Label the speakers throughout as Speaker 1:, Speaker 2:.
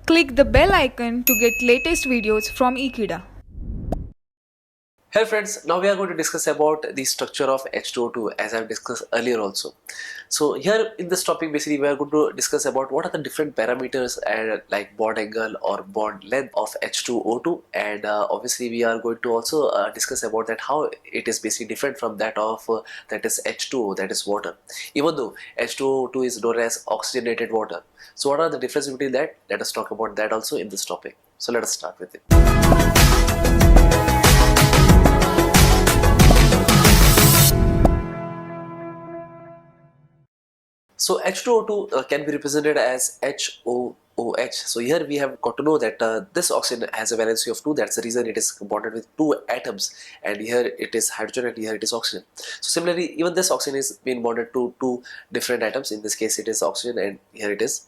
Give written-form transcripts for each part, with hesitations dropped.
Speaker 1: Click the bell icon to get latest videos from Ekeeda.
Speaker 2: Hello friends, now we are going to discuss about the structure of H2O2 as I've discussed earlier also. So here in this topic basically we are going to discuss about what are the different parameters like bond angle or bond length of H2O2, and obviously we are going to also discuss about that how it is basically different from that of that is H2O, that is water, even though H2O2 is known as oxygenated water. So what are the differences between that? Let us talk about that also in this topic. So let us start with it. So H2O2 can be represented as HOOH. So here we have got to know that this oxygen has a valency of 2. That's the reason it is bonded with 2 atoms. And here it is hydrogen and here it is oxygen. So similarly, even this oxygen is being bonded to 2 different atoms. In this case, it is oxygen and here it is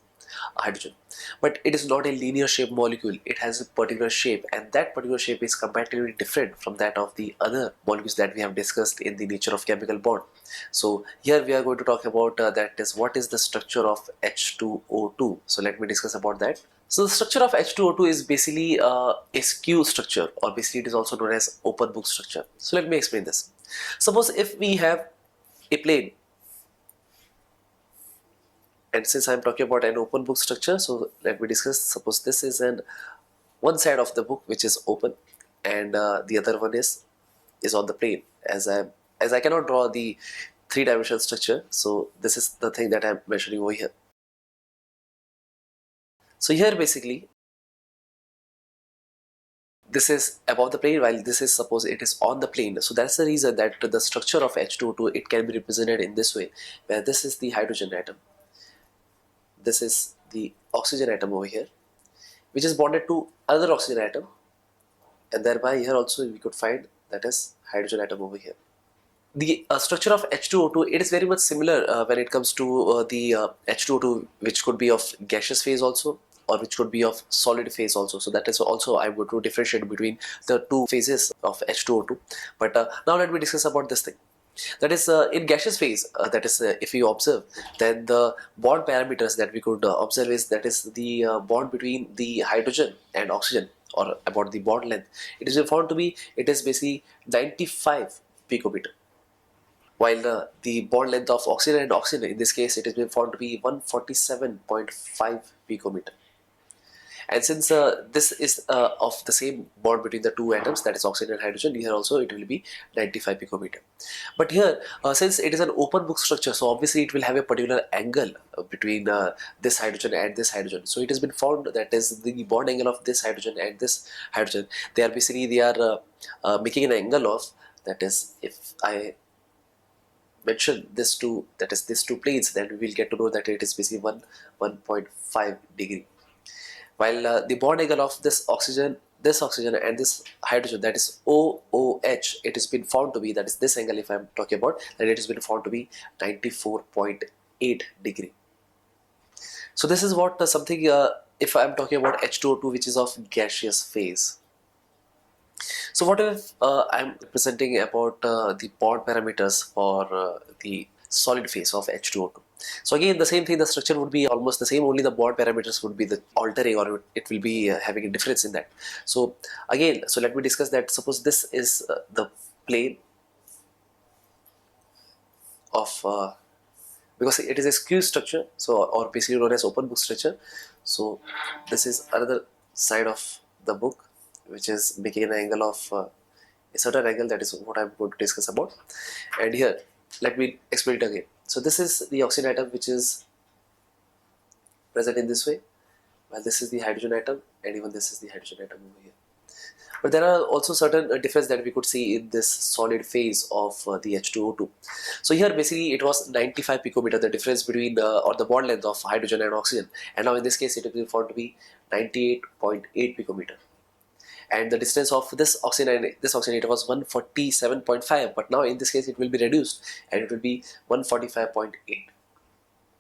Speaker 2: hydrogen. But it is not a linear shaped molecule. It has a particular shape, and that particular shape is comparatively different from that of the other molecules that we have discussed in the nature of chemical bond. So here we are going to talk about that is what is the structure of H2O2. So let me discuss about that. So the structure of H2O2 is basically a skew structure, or basically it is also known as open book structure. So let me explain this. Suppose if we have a plane, and since I'm talking about an open book structure, so let me discuss. Suppose this is one side of the book which is open, and the other one is on the plane. As I cannot draw the three-dimensional structure, so this is the thing that I'm mentioning over here. So here basically this is above the plane, while this is, suppose it is on the plane. So that's the reason that the structure of H2O2, it can be represented in this way, where this is the hydrogen atom, this is the oxygen atom over here, which is bonded to another oxygen atom, and thereby here also we could find that is hydrogen atom over here. The structure of H2O2, it is very much similar when it comes to the H2O2, which could be of gaseous phase also, or which could be of solid phase also. So that is also I would to differentiate between the two phases of H2O2. But now let me discuss about this thing. That is in gaseous phase, that is if you observe, then the bond parameters that we could observe is that is the bond between the hydrogen and oxygen, or about the bond length. It is found to be, it is basically 95 picometer, while the bond length of oxygen and oxygen, in this case it has been found to be 147.5 picometer. And since this is of the same bond between the two atoms, that is oxygen and hydrogen, here also it will be 95 picometer. But here since it is an open book structure, so obviously it will have a particular angle between this hydrogen and this hydrogen. So it has been found that is the bond angle of this hydrogen and this hydrogen, they are basically making an angle of, that is, if I mention this two, that is these two planes, then we will get to know that it is basically 1.5 degree. While the bond angle of this oxygen and this hydrogen, that is OOH, it has been found to be, that is this angle if I am talking about, then it has been found to be 94.8 degree. So this is what something if I am talking about H2O2, which is of gaseous phase. So what if I'm presenting about the bond parameters for the solid phase of H2O2. So again, the same thing, the structure would be almost the same, only the bond parameters would be the altering, or it will be having a difference in that. So again, so let me discuss that. Suppose this is the plane of because it is a skew structure, so, or basically known as open book structure. So this is another side of the book which is making an angle of a certain angle, that is what I'm going to discuss about. And here let me explain it again. So this is the oxygen atom which is present in this way, while this is the hydrogen atom, and even this is the hydrogen atom over here. But there are also certain differences that we could see in this solid phase of the H2O2. So here basically it was 95 picometer, the difference between or the bond length of hydrogen and oxygen, and now in this case it is found to be 98.8 picometer. And the distance of this oxygen and this oxygen, it was 147.5, but now in this case it will be reduced and it will be 145.8.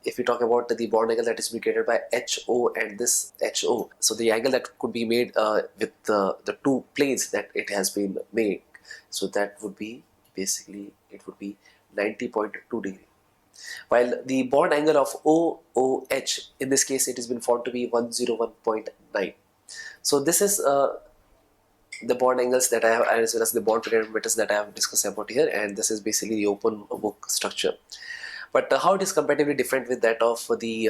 Speaker 2: If we talk about the bond angle that is created by HO and this HO, so the angle that could be made with the two planes that it has been made, so that would be basically, it would be 90.2 degree. while the bond angle of OOH, in this case it has been found to be 101.9. So this is the bond angles that I have, as well as the bond parameters that I have discussed about here, and this is basically the open book structure. But how it is comparatively different with that of the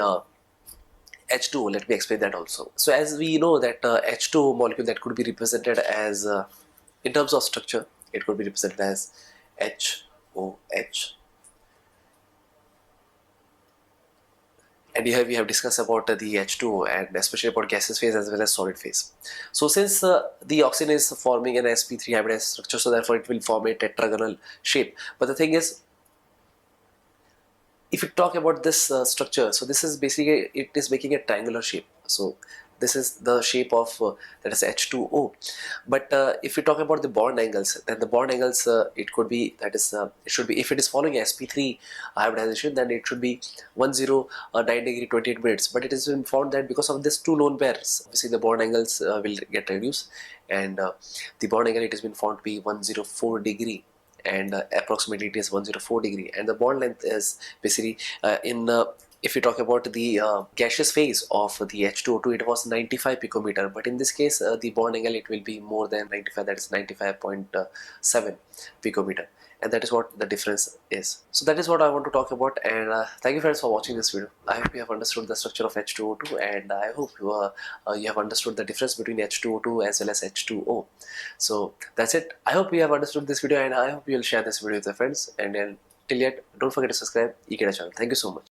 Speaker 2: H2O, let me explain that also. So as we know that H2O molecule that could be represented as, in terms of structure, it could be represented as HOH. And here we have discussed about the H2O and especially about gaseous phase as well as solid phase. So since the oxygen is forming an sp3 hybridized structure, so therefore it will form a tetragonal shape. But the thing is, if you talk about this structure, so this is basically, it is making a triangular shape. So this is the shape of that is H2O. But if you talk about the bond angles, then the bond angles, it could be, that is it should be, if it is following sp3 hybridization, then it should be 109 degree 28 minutes. But it has been found that because of this two lone pairs, obviously the bond angles will get reduced, and the bond angle, it has been found to be 104 degree, and approximately it is 104 degree, and the bond length is basically if you talk about the gaseous phase of the H2O2, it was 95 picometer, but in this case the bond angle, it will be more than 95, that is 95.7 picometer, and that is what the difference is. So that is what I want to talk about, and thank you friends for watching this video. I hope you have understood the structure of H2O2, and I hope you have understood the difference between H2O2 as well as H2O. So that's it. I hope you have understood this video, and I hope you will share this video with your friends, and then till yet, don't forget to subscribe Ekeeda channel. Thank you so much.